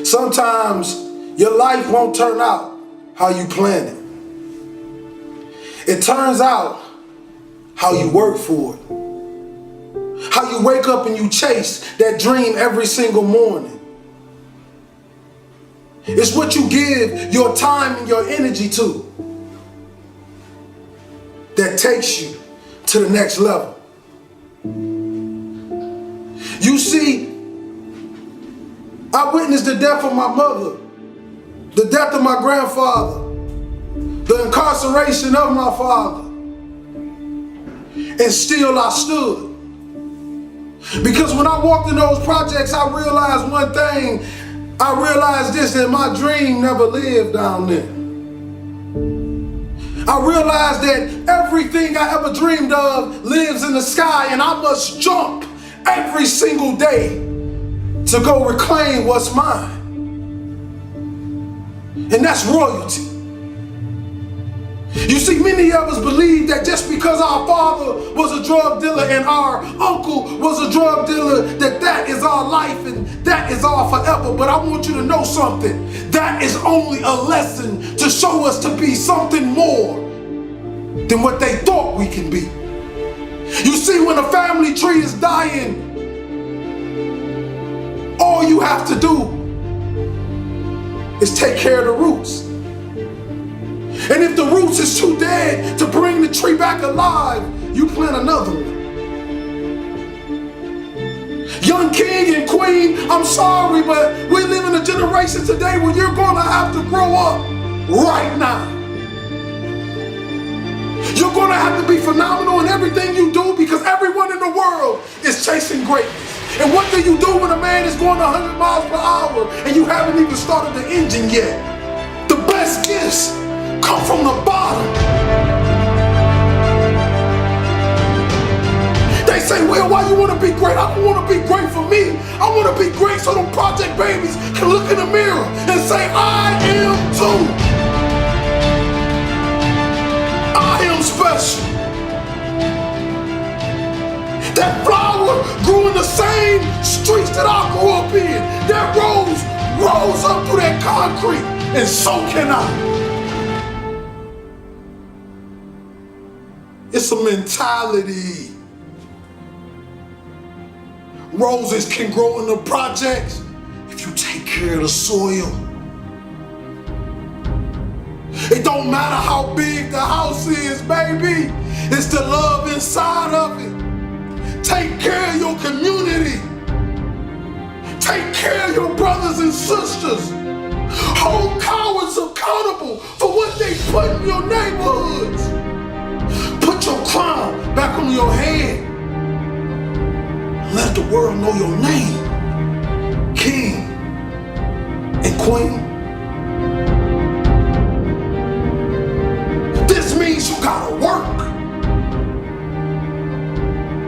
Sometimes your life won't turn out how you planned it. It turns out how you work for it. How you wake up and you chase that dream every single morning. It's what you give your time and your energy to that takes you to the next level. You see, I witnessed the death of my mother, the death of my grandfather, the incarceration of my father, and still I stood. Because when I walked in those projects, I realized one thing. I realized this, that my dream never lived down there. I realized that everything I ever dreamed of lives in the sky, and I must jump every single day to go reclaim what's mine. And that's royalty. You see, many of us believe that just because our father was a drug dealer and our uncle was a drug dealer, that is our life and that is our forever. But I want you to know something. That is only a lesson to show us to be something more than what they thought we can be. You see, when a family tree is dying, all you have to do is take care of the roots. And if the roots is too dead to bring the tree back alive, you plant another one. Young king and queen, I'm sorry, but we live in a generation today where you're going to have to grow up right now. You're going to have to be phenomenal in everything you do because everyone in the world is chasing greatness. And what do you do when a man is going 100 miles per hour and you haven't even started the engine yet? The best gifts come from the bottom. They say, well, why you want to be great? I don't want to be great for me. I want to be great so them project babies can look in the mirror and say, I am too. I am special. That flower grew in the same streets that I grew up in. That rose rose up through that concrete, and so can I. It's a mentality. Roses can grow in the projects if you take care of the soil. It don't matter how big the house is, baby. It's the love inside of it. Take care of your community. Take care of your brothers and sisters. Hold cowards accountable for what they put in your neighborhoods. Put your crown back on your head. Let the world know your name, king and queen. This means you gotta work.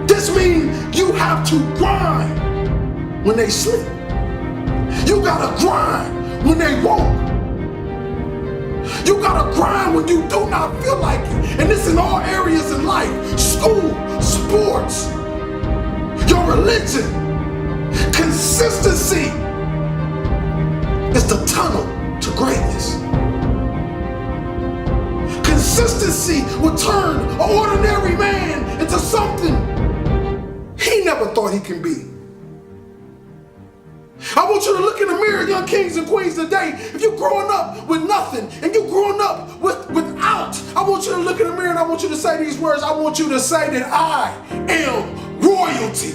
This means you have to grind when they sleep. You gotta grind when they won't. You gotta grind when you do not feel like it. And this in all areas in life. School, sports, your religion. Consistency is the tunnel to greatness. Consistency will turn an ordinary man into something he never thought he can be. I want you to look in the mirror, young kings and queens, today. If you're growing up with nothing and you're growing up without, I want you to look in the mirror and I want you to say these words. I want you to say that I am royalty.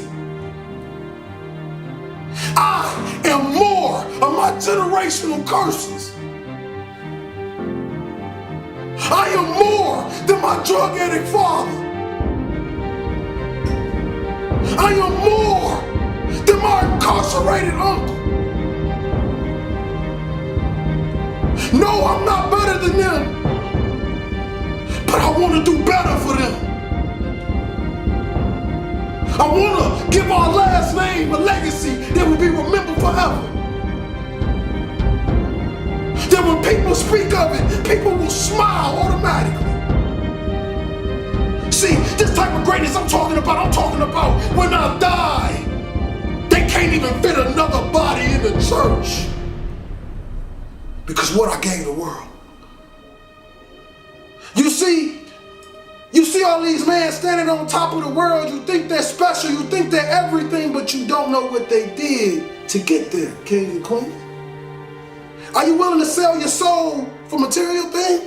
I am more of my generational curses. I am more than my drug addict father. I am more than my incarcerated uncle. No, I'm not better than them, but I want to do better for them. I want to give our last name a legacy that will be remembered forever. That when people speak of it, people will smile automatically. See, this type of greatness I'm talking about when I die, they can't even fit another body in the church because what I gave the world. You see all these men standing on top of the world. You think they're special, you think they're everything, but you don't know what they did to get there, kings and queens. Are you willing to sell your soul for material things?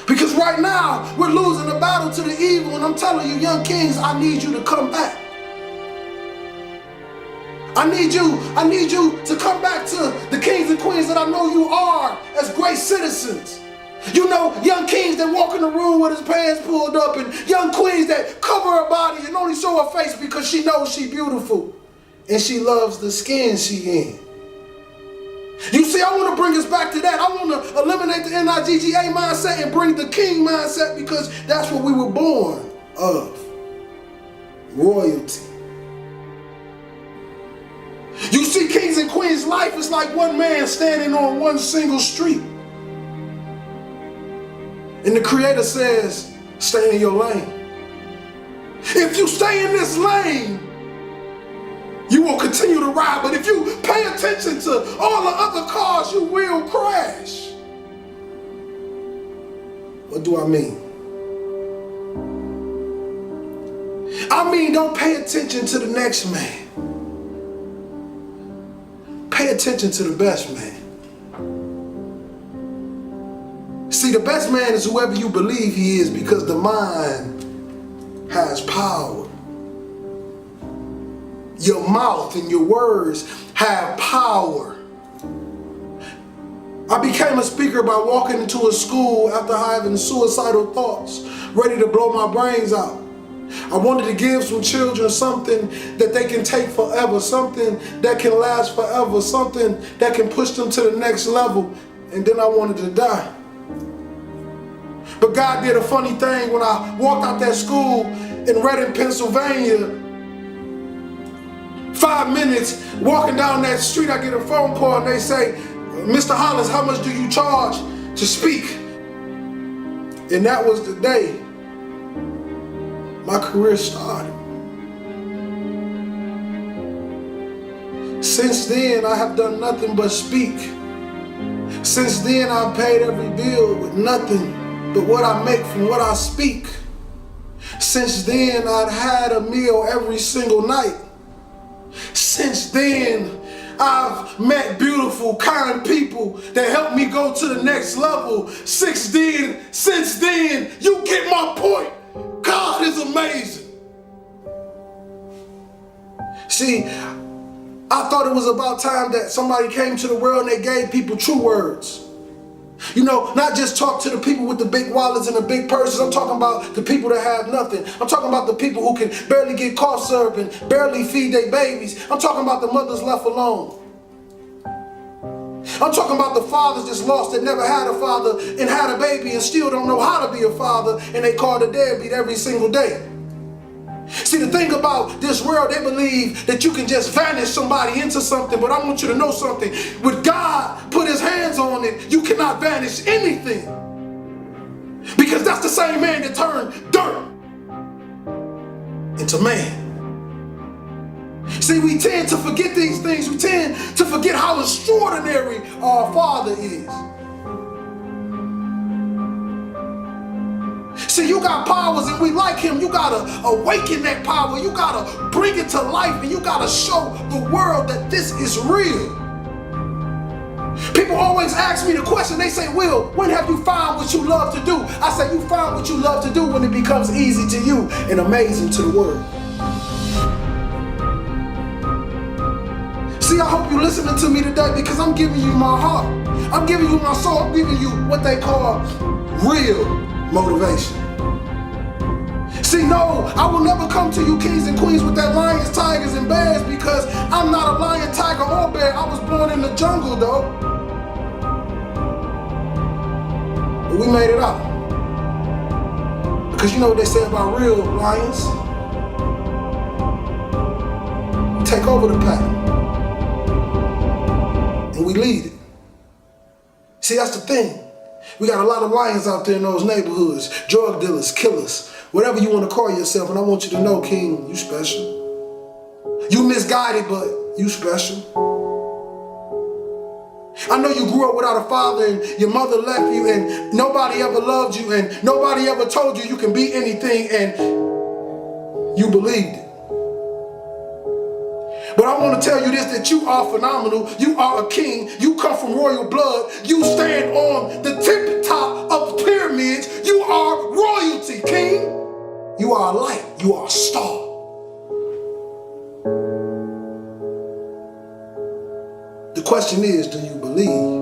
Because right now, we're losing the battle to the evil, and I'm telling you, young kings, I need you to come back. I need you to come back to the kings and queens that I know you are as great citizens. You know, young kings that walk in the room with his pants pulled up, and young queens that cover her body and only show her face because she knows she's beautiful and she loves the skin she in. You see, I want to bring us back to that. I want to eliminate the NIGGA mindset and bring the king mindset because that's what we were born of. Royalty. You see, kings and queens, life is like one man standing on one single street. And the Creator says, stay in your lane. If you stay in this lane, you will continue to ride. But if you pay attention to all the other cars, you will crash. What do I mean? I mean, don't pay attention to the next man. Pay attention to the best man. See, the best man is whoever you believe he is because the mind has power. Your mouth and your words have power. I became a speaker by walking into a school after having suicidal thoughts, ready to blow my brains out. I wanted to give some children something that they can take forever, something that can last forever, something that can push them to the next level, and then I wanted to die. But God did a funny thing when I walked out that school in Reading, Pennsylvania. 5 minutes walking down that street, I get a phone call and they say, Mr. Hollis, how much do you charge to speak? And that was the day my career started. Since then, I have done nothing but speak. Since then, I've paid every bill with nothing but what I make from what I speak. Since then, I've had a meal every single night. Since then, I've met beautiful, kind people that help me go to the next level. Since then, you get my point. God is amazing. See, I thought it was about time that somebody came to the world and they gave people true words. You know, not just talk to the people with the big wallets and the big purses. I'm talking about the people that have nothing. I'm talking about the people who can barely get cough syrup and barely feed their babies. I'm talking about the mothers left alone. I'm talking about the fathers just lost that never had a father and had a baby and still don't know how to be a father, and they call the deadbeat every single day. See, the thing about this world, they believe that you can just vanish somebody into something, but I want you to know something. When God put his hands on it, you cannot vanish anything. Because that's the same man that turned dirt into man. See, we tend to forget these things. We tend to forget how extraordinary our Father is. See, you got powers and we like him. You got to awaken that power. You got to bring it to life, and you got to show the world that this is real. People always ask me the question. They say, Will, when have you found what you love to do? I say, you find what you love to do when it becomes easy to you and amazing to the world. See, I hope you're listening to me today because I'm giving you my heart. I'm giving you my soul. I'm giving you what they call real motivation. See, no, I will never come to you kings and queens with that lions, tigers, and bears because I'm not a lion, tiger, or bear. I was born in the jungle, though. But we made it out. Because you know what they say about real lions? We take over the pack. And we lead it. See, that's the thing. We got a lot of lions out there in those neighborhoods, drug dealers, killers, whatever you want to call yourself. And I want you to know, King, you special. You misguided, but you special. I know you grew up without a father and your mother left you and nobody ever loved you and nobody ever told you you can be anything and you believed it. But I want to tell you this, that you are phenomenal. You are a king. You come from royal blood. You stand on the tip top of the pyramids. You are royalty, king. You are a light. You are a star. The question is, do you believe?